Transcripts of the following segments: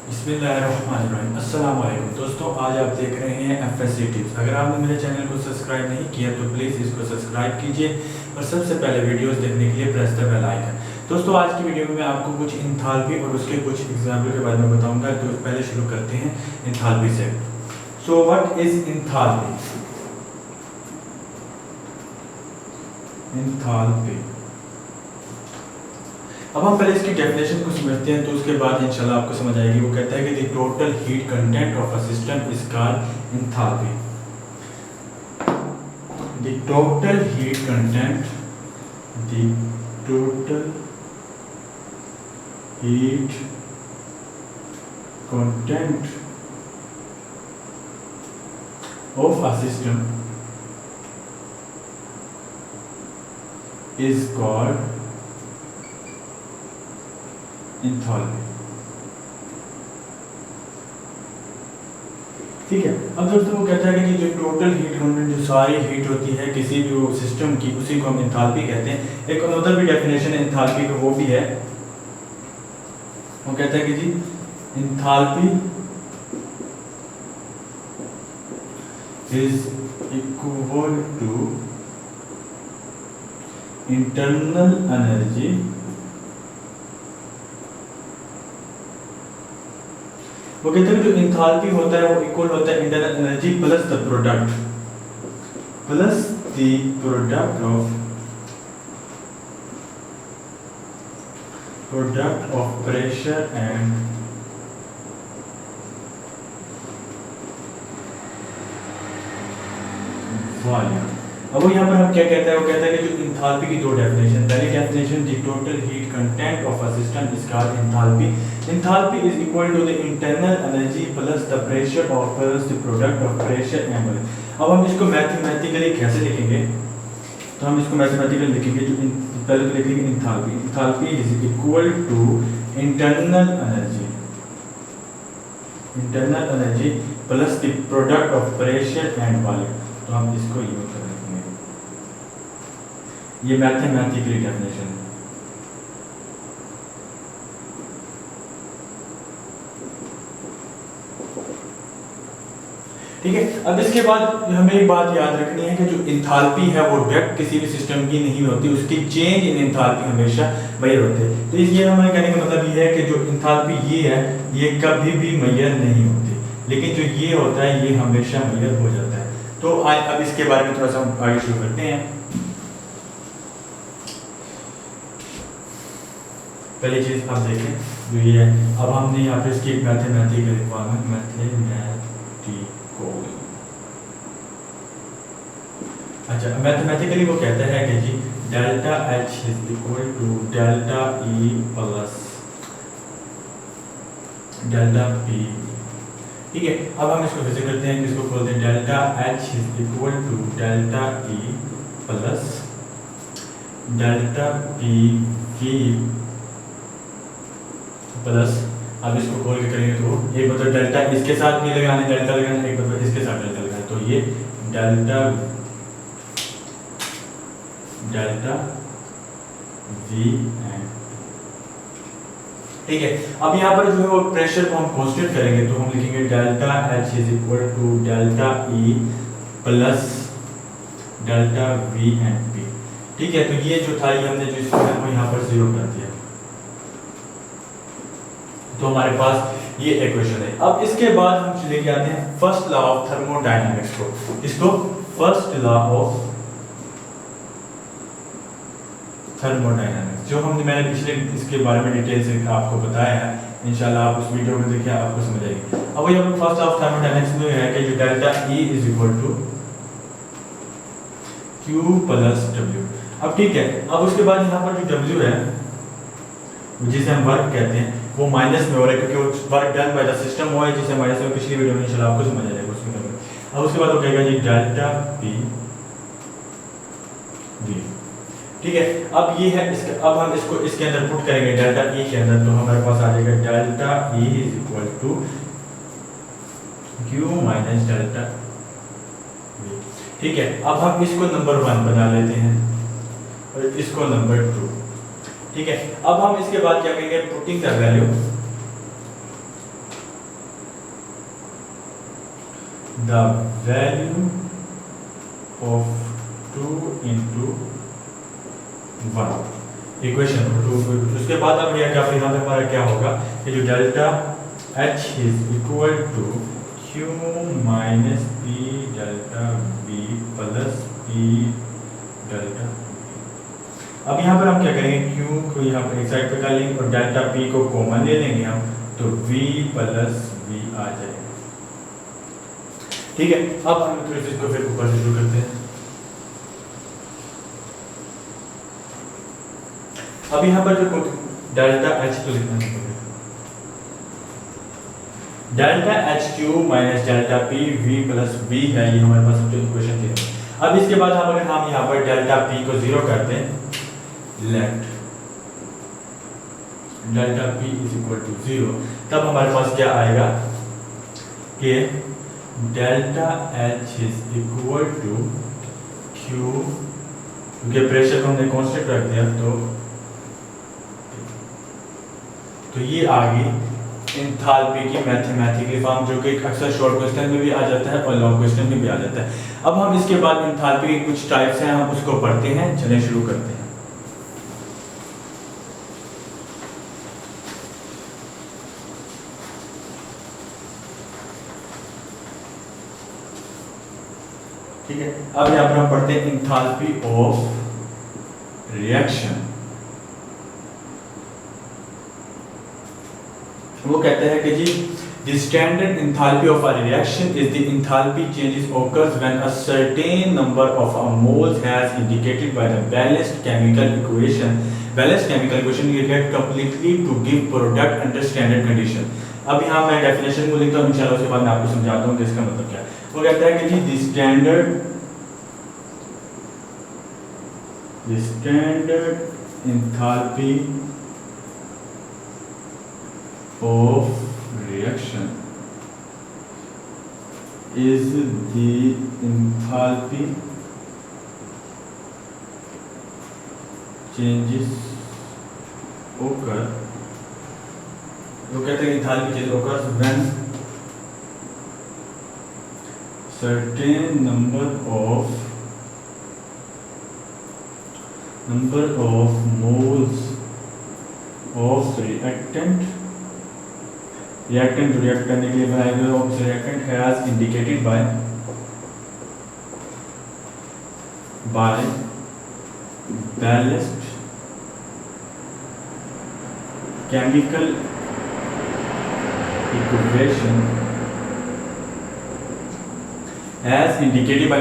बिस्मिल्लाहिर्रहमानिर्रहीम। अस्सलाम वालेकुम दोस्तों, आज आप देख रहे हैं एफएससी टिप्स। अगर आपने मेरे चैनल को सब्सक्राइब नहीं किया तो प्लीज़ इसको सब्सक्राइब कीजिए और सबसे पहले वीडियोस देखने के लिए प्रेस द बेल आइकन। दोस्तों, आज की वीडियो में मैं आपको कुछ इंथाल्पी और उसके कुछ एग्जाम्पल के बारे में बताऊंगा। तो पहले शुरू करते हैं इंथाल्पी से। So what is enthalpy? Enthalpy, अब हम पहले इसकी डेफिनेशन को समझते हैं, तो उसके बाद इंशाल्लाह आपको समझ आएगी। वो कहता है कि the total heat content of a system is called enthalpy. The total heat content, the total heat content of a system is called enthalpy. ठीक है। अब दोस्तों वो कहता है कि जो टोटल हीट कंटेंट, जो सारी हीट होती है किसी भी सिस्टम की, उसी को हम इंथाल्पी कहते हैं। एक अनदर भी डेफिनेशन है इंथाल्पी का, वो भी है। वो कहता है कि जी enthalpy is equal to internal energy वो कहते हैं जो इंथाल्पी होता है वो इक्वल होता है internal energy plus the product of pressure and volume. अब वो यहाँ पर हम क्या कहता है? वो कहता है कि जो इंथाल्पी की दो डेफिनेशन, पहली definition the total heat content of a system is called enthalpy. Enthalpy is equal to the internal energy plus the pressure और plus the product of pressure and volume. अब हम इसको मैथमेटिकली कैसे लिखेंगे? तो हम इसको मैथमेटिकली लिखेंगे। जो पहले तो लिखेंगे enthalpy is equal to internal energy plus the product of pressure and volume. तो हम इसको यूज कर लिखेंगे, ये मैथमेटिकली डेफिनेशन है। ठीक है। अब इसके बाद हमें एक बात याद रखनी है कि जो इंथाल्पी है वो डायरेक्ट किसी भी सिस्टम की नहीं होती, उसकी चेंज इन इंथाल्पी हमेशा मेजर होते हैं। तो ये हमारे कहने का मतलब ये है कि जो इंथाल्पी ये है ये कभी भी मेजर नहीं होती, लेकिन जो ये होता है ये हमेशा मेजर हो जाता है। तो अब इसके बारे में थोड़ा सा आगे शुरू करते हैं। पहली चीज आप देखें जो ये है, अब हमने यहाँ पे इसकी मैथमेटिकल रिक्वायरमेंट मैथमेटिकली वो कहता है कि जी delta H is equal to delta E plus delta P. ठीक है। अब हम इसको कैसे करते हैं? इसको बोलते हैं delta H is equal to delta E plus delta P V plus, अब इसको खोल के करेंगे तो एक मतलब डेल्टा इसके साथ नहीं लगाना, डेल्टा लगाना, एक मतलब इसके साथ डेल्टा लगाना, तो ये डेल्टा वी एंड। ठीक है। अब यहाँ पर जो है वो प्रेशर को हम कांस्टेंट करेंगे, तो हम लिखेंगे delta H is equal to delta E plus delta V and P. ठीक है। तो ये जो था ये हमने जो इसको है वो यहाँ पर जीरो कर दिया, तो हमारे पास ये इक्वेशन है। अब इसके बाद हम लेके आते हैं फर्स्ट लॉ ऑफ थर्मोडायनामिक्स को। इसको फर्स्ट लॉ ऑफ थर्मोडायनामिक्स, जो मैंने पिछले इसके बारे में डिटेल से आपको बताया है, इंशाल्लाह आप उस वीडियो में देखिए, आपको समझ आएगी। अब ये फर्स्ट लॉ ऑफ थर्मोडायनामिक्स में है कि जो delta E is equal to Q plus W। अब ठीक है। अब उसके बाद यहाँ पर जो W है जिसे हम वर्क कहते हैं वो माइनस में हो रहा है, क्योंकि वो work done by the system हुआ है, जिसे माइनस में पिछली वीडियो में इंशाल्लाह आपको समझ आ जाएगा उसमें। अब उसके बाद वो कहेगा जी डेल्टा P V। ठीक है। अब ये है इसका, अब हम इसको इसके अंदर पुट करेंगे डेल्टा E के अंदर, तो हमारे पास आ जाएगा delta E is equal to Q minus delta V। ठीक है। अब हम इसको नंबर 1 बना लेते हैं और इसको नंबर 2। ठीक है। अब हम इसके बाद क्या करेंगे, putting the value the value of 2 into 1 equation 2। उसके बाद अब यह क्या, फिर यहाँ पे हमारा क्या होगा कि जो delta H is equal to Q minus P delta V plus P delta. अब यहाँ पर हम क्या करेंगे, Q को यहाँ पर एक साइड पे कर लेंगे और डेल्टा P को कॉमन ले लेंगे हम, तो V प्लस V आ जाएगा। ठीक है, अब हम थोड़ी सी इसको फिर ऊपर से शुरू करते हैं। अब यहाँ पर जो डेल्टा H तो लिखना है, delta H Q minus delta P V plus V है, ये हमारे पास जो इक्वेशन थी। अब इसके बाद हम अगर हम यहाँ पर डेल्टा P को 0 करते हैं, let delta P is equal to 0, तब हमारे पास क्या आएगा कि delta H is equal to Q, क्योंकि प्रेशर को हमने कांस्टेंट रख दिया, तो ये आ गई एंथैल्पी की मैथमेटिकल फॉर्म, जो कि अक्सर शॉर्ट क्वेश्चन में भी आ जाता है और लॉन्ग क्वेश्चन में भी आ जाता है। अब हम इसके बाद एंथैल्पी के कुछ टाइप्स हैं, हम उसको पढ़ते हैं। चलिए शुरू करते हैं। ठीक है, अब यहाँ पर हम पढ़ते हैं एंथैल्पी ऑफ रिएक्शन। वो कहते हैं कि जी the standard enthalpy of a reaction is the enthalpy changes occurs when a certain number of moles has indicated by the balanced chemical equation. Balanced chemical equation you get completely to give product under standard condition. अब यहाँ मैं definition को लिखता हूँ, इंशाल्लाह उसके बाद मैं आपको समझाता हूँ कि इसका मतलब क्या है। वो कहता है कि जी the standard enthalpy of reaction is the enthalpy changes occur, वो कहते हैं enthalpy changes occurs when certain number of moles of reactant जो रिएक्ट करने के लिए बनाए गए reactant has indicated bye balanced chemical equation as indicated by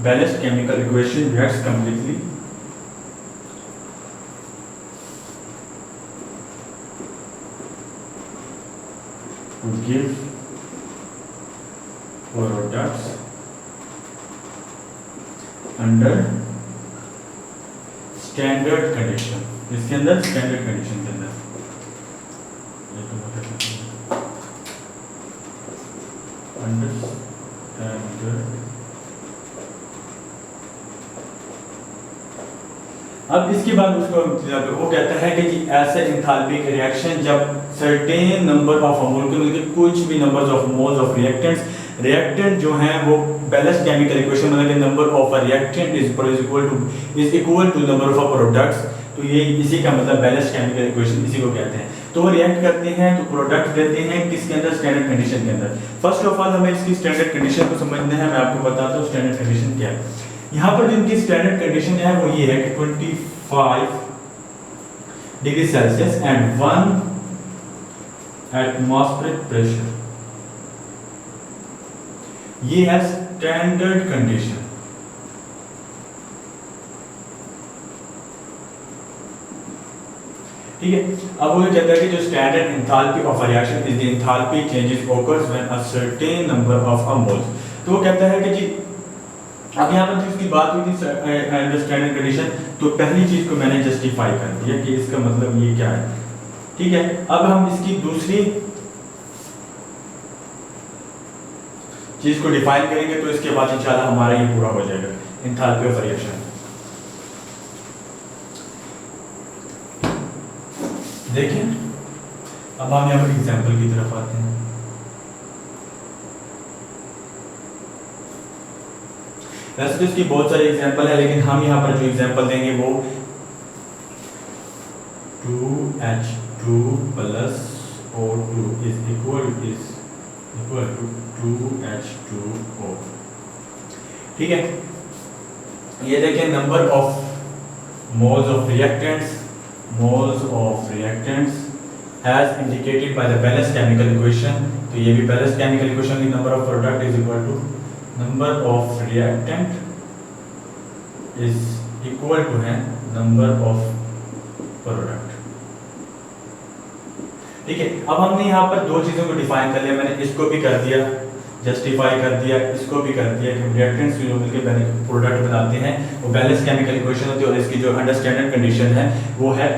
balanced chemical equation reacts completely to give products under standard condition। इसके अंदर standard condition के अंदर अंडर स्टैंडर्ड। अब इसके बाद उसको वो कहता है कि जी ऐसे एंथैल्पी के रिएक्शन जब सर्टेन नंबर ऑफ मोल के कुछ भी numbers of moles of reactant जो हैं वो बैलेंस्ड केमिकल इक्वेशन मतलब कि number of reactant is equal to number of products, तो ये इसी का मतलब बैलेंस्ड केमिकल इक्वेशन इसी को कहते हैं। तो वो रिएक्ट करते हैं तो प्रोडक्ट देते हैं किसके अंदर, स्टैंडर्ड कंडीशन के अंदर। फर्स्ट ऑफ ऑल हमें इसकी स्टैंडर्ड कंडीशन को समझना है। मैं आपको बताता हूँ स्टैंडर्ड कंडीशन क्या है। यहाँ पर जिनकी स्टैंडर्ड कंडीशन है वो ये है कि 25 degree Celsius and 1 atmospheric pressure, ये है स्टैंडर्ड कंडीशन। ठीक है, अब वो कहता है कि जो standard enthalpy of a reaction is the enthalpy changes occurs when a certain number of moles. तो वो कहता है कि जी अब यहाँ पर जिसकी बात हुई थी स्टैंडर्ड कंडीशन, तो पहली चीज को मैंने जस्टिफाई कर दिया कि इसका मतलब ये क्या है। ठीक है, अब हम इसकी दूसरी चीज को डिफाइन करेंगे तो इसके बाद इंशाल्लाह हमारा ये पूरा हो जाएगा एंथैल्पी ऑफ रिएक्शन। देखिए अब हम यहाँ पर एग्जाम्पल की तरफ आते हैं। वैसे तो इसकी बहुत सारे एग्जांपल है, लेकिन हम यहाँ पर जो एग्जांपल देंगे वो 2H2 plus O2 is equal to 2H2O। ठीक है, ये देखें number of moles of reactants has indicated by the balance chemical equation. तो ये भी बैलेंस केमिकल इक्वेशन की number of product is equal to number of reactant is equal to है number of product. ठीक है, अब हमने यहाँ पर दो चीज़ों को डिफाइन कर लिया, मैंने इसको भी कर दिया, जस्टिफाई कर दिया, इसको भी कर दिया कि रिएक्टेंट्स जो मिलकर प्रोडक्ट बनाते हैं वो बैलेंस केमिकल इक्वेशन होती है, और इसकी जो अंडरस्टैंडर्ड कंडीशन है वो है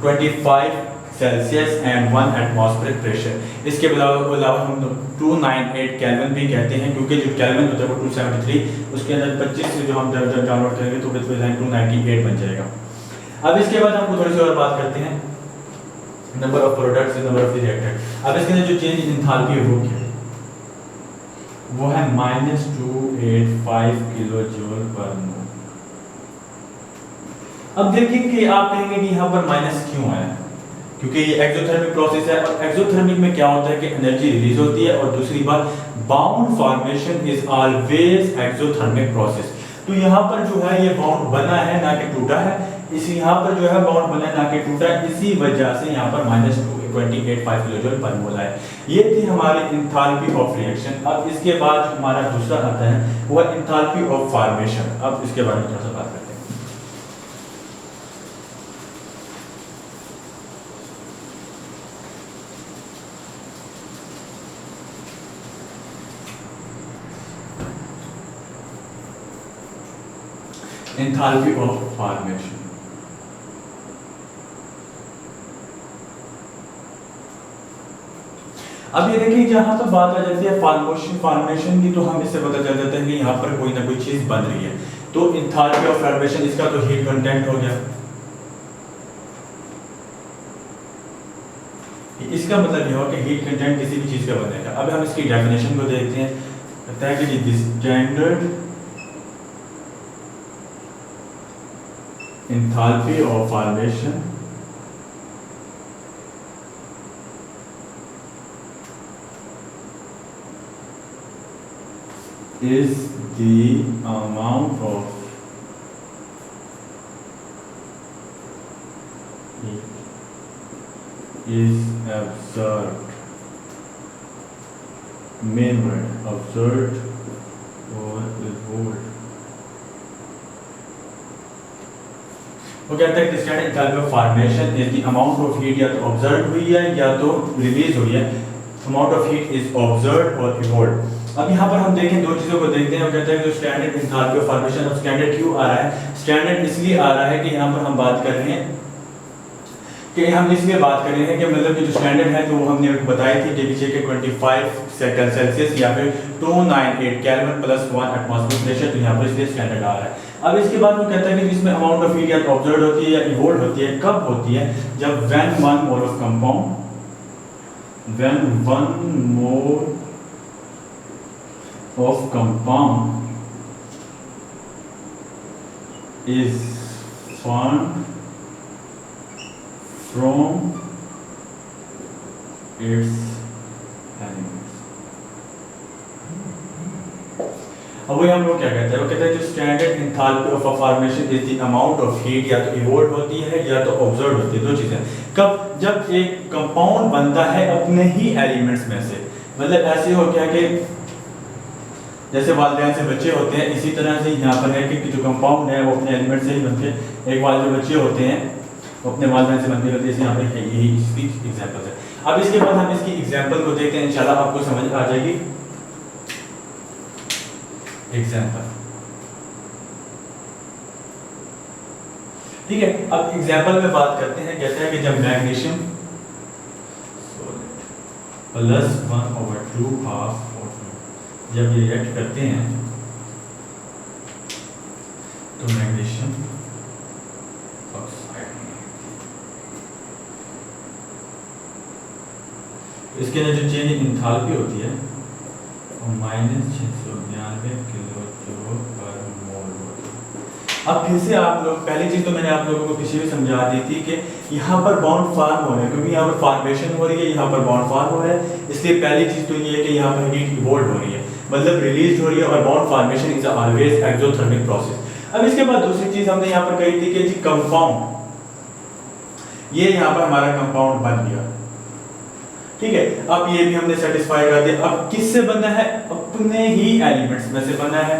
25 सेल्सियस एंड 1 एटमॉस्फेरिक प्रेशर। इसके अलावा हम 298 केल्विन भी कहते हैं, क्योंकि जो केल्विन होता है वो 273, उसके अंदर 25 से जो हम जब डाउनलोड करेंगे तो 298 बन जाएगा। अब इसके बाद हम थोड़ी सी और बात करते हैं number of products, number of reactant. अब इसके अंदर जो चेंज इन एंथैल्पी है वो क्या है? वो है -285 किलो जूल पर मोल। अब देखिए कि आप कहेंगे कि यहाँ पर माइनस क्यों आया, क्योंकि ये एक्सोथर्मिक प्रोसेस है, और एक्सोथर्मिक में क्या होता है कि एनर्जी रिलीज होती है, और दूसरी बात bound formation is always exothermic process. तो यहाँ पर जो है ये बाउंड बना है ना कि टूटा है, इसी यहाँ पर जो है बाउंड बना है ना कि टूटा है, इसी वजह से यहाँ पर -285 किलोजूल पर मोल है। ये थी हमारी एंथैल्पी ऑफ रिएक्शन। अब इसके बाद हमारा दूसरा आता है वो है एंथैल्पी ऑफ फॉर्मेशन। अब इसके बारे में थोड़ा सा बात करते हैं। एंथैल्पी ऑफ फॉर्मेशन, अब ये देखिए जहां पर बात आ जाती है फॉर्मेशन की, तो हम इससे पता चल जाता है कि यहाँ पर कोई ना कोई चीज बन रही है। तो एंथैल्पी ऑफ फॉर्मेशन, इसका तो हीट कंटेंट हो गया, इसका मतलब ये हुआ कि हीट कंटेंट किसी भी चीज का बनेगा। अब हम इसकी डेफिनेशन को देखते हैं, कहता है कि the standard enthalpy of formation is the amount of heat is absorbed, main word absorbed or evolved। वो कहता है कि standard enthalpy of formation is the amount of heat या तो ऑब्जर्व हुई है या तो रिलीज हुई है। Amount of heat is observe और इवोल्व। अब यहाँ पर हम देखें, दो चीजों को देखते हैं। वो कहते हैं कि स्टैंडर्ड एंथैल्पी ऑफ फॉर्मेशन, अब स्टैंडर्ड क्यों आ रहा है? स्टैंडर्ड इसलिए आ रहा है कि यहाँ पर हम बात कर रहे हैं कि हम इसलिए बात कर रहे हैं कि मतलब कि जो स्टैंडर्ड है तो वो हमने बताई थी कि पीछे के 25 सेल्सियस या फिर 298 केल्विन प्लस 1 एटमॉस्फेरिक प्रेशर, तो यहाँ पर इसलिए स्टैंडर्ड आ रहा है। अब इसके बाद वो कहता है कि इसमें अमाउंट ऑफ हीट या तो ऑब्जर्व होती है या इवोल्व होती है। कब होती है? जब when 1 mole of compound is formed from its elements। अब वही हम लोग क्या कहते हैं? वो कहते हैं जो standard enthalpy of a formation is the amount of heat या तो इवोल्व होती है या तो ऑब्जर्व होती है। दो चीजें। कब? जब एक कंपाउंड बनता है अपने ही एलिमेंट्स में से। मतलब ऐसे हो क्या कि जैसे वालिदैन से बच्चे होते हैं, इसी तरह से यहाँ पर है कि जो कंपाउंड है वो अपने एलिमेंट से ही बनते हैं। एक वाले जो बच्चे होते हैं वो अपने वालिदैन से बनते हैं, यहाँ पर यही इसकी एग्जांपल है। अब इसके बाद हम इसकी एग्जांपल को देखते हैं, इंशाल्लाह आपको समझ आ जाएगी। एग्जांपल, ठीक है। अब एग्जांपल में बात करते हैं। कहते हैं कि जब मैग्नीशियम प्लस 1/2 हाफ जब ये रिएक्ट करते हैं तो मैग्नीशियम ऑक्साइड, इसके अंदर जो चेंज इन एंथैल्पी होती है -692 किलो जूल पर मोल होती है। अब फिर से आप लोग, पहली चीज़ तो मैंने आप लोगों को पीछे भी समझा दी थी कि यहाँ पर बाउंड फार्म हो रहा है, क्योंकि यहाँ पर फॉर्मेशन हो रही है, यहाँ पर बाउंड फार्म हो रहा है, इसलिए पहली चीज़ तो ये है कि यहाँ पर हीट इवोल्व हो रही है, मतलब रिलीज हो रही है, और bound formation is always exothermic process. अब इसके बाद दूसरी चीज़ हमने यहाँ पर कही थी कि जी कंपाउंड, ये यहाँ पर हमारा कंपाउंड बन गया, ठीक है। अब ये भी हमने सेटिस्फाई कर दिया। अब किससे बना है? अपने ही एलिमेंट्स में से बना है,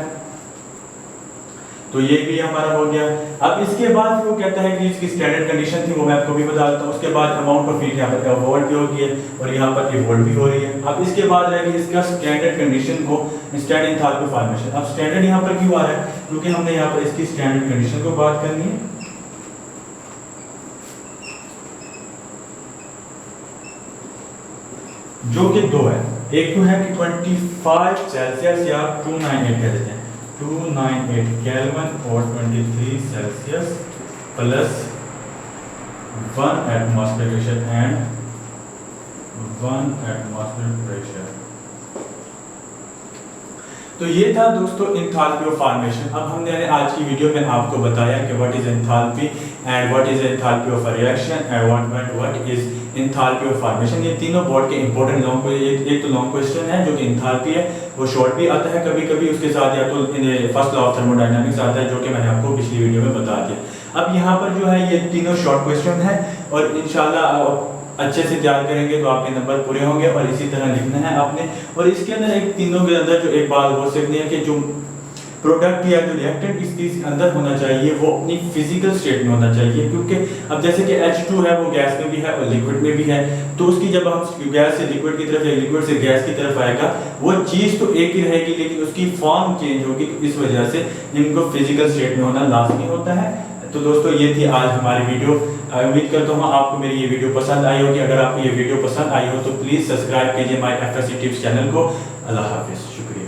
तो ये भी हमारा हो गया। अब इसके बाद वो कहता है कि इसकी स्टैंडर्ड कंडीशन थी, वो मैं आपको भी बता देता हूँ। उसके बाद अमाउंट ऑफ हीट यहाँ पर इवोल्व भी हो गई है और यहाँ पर इवोल्व भी हो रही है। अब इसके बाद रहेगी इसका स्टैंडर्ड कंडीशन को, स्टैंडर्ड एंथैल्पी फॉर्मेशन। अब स्टैंडर्ड यहाँ पर क्यों आ रहा है? क्योंकि हमने यहाँ पर इसकी स्टैंडर्ड कंडीशन को बात करनी है, जो कि दो है। एक तो है कि 25 सेल्सियस या 298 कह देते हैं, 298 केल्विन और 23 Celsius plus 1 atmosphere pressure and 1 atmosphere pressure. तो ये था दोस्तों एंथैल्पी ऑफ फॉर्मेशन। अब हमने आज की वीडियो में आपको बताया कि what is enthalpy and what is enthalpy of a reaction and what is enthalpy of formation. ये तीनों बोर्ड के इंपॉर्टेंट लॉन्ग को एक तो लॉन्ग क्वेश्चन है जो कि एंथैल्पी है, वो शॉर्ट भी आता है कभी कभी, उसके साथ या तो फर्स्ट लॉ ऑफ थर्मोडायनामिक्स आता है, जो कि मैंने आपको पिछली वीडियो में बता दिया। अब यहाँ पर जो है ये तीनों शॉर्ट क्वेश्चन है, और इंशाल्लाह अच्छे से तैयार करेंगे तो आपके नंबर पूरे होंगे, और इसी तरह लिखना है आपने। और इसके अंदर एक तीनों के अंदर जो एक बात हो सकती है कि जो प्रोडक्ट या जो रिएक्टेंट इसके अंदर होना चाहिए वो अपनी फिजिकल स्टेट में होना चाहिए, क्योंकि अब जैसे कि H2 है वो गैस में भी है और लिक्विड में भी है, तो उसकी जब हम गैस से लिक्विड की तरफ या लिक्विड से गैस की तरफ आएगा वो चीज़ तो एक ही रहेगी, लेकिन उसकी फॉर्म चेंज होगी। तो इस वजह से इनको फिजिकल स्टेट में होना लाजमी होता है। तो दोस्तों ये थी आज हमारी वीडियो। उम्मीद करता हूँ आपको मेरी ये वीडियो पसंद आई होगी। अगर आपको ये वीडियो पसंद आई हो तो प्लीज़ सब्सक्राइब कीजिए माय FSC टिप्स चैनल को। अल्लाह हाफिज़, शुक्रिया।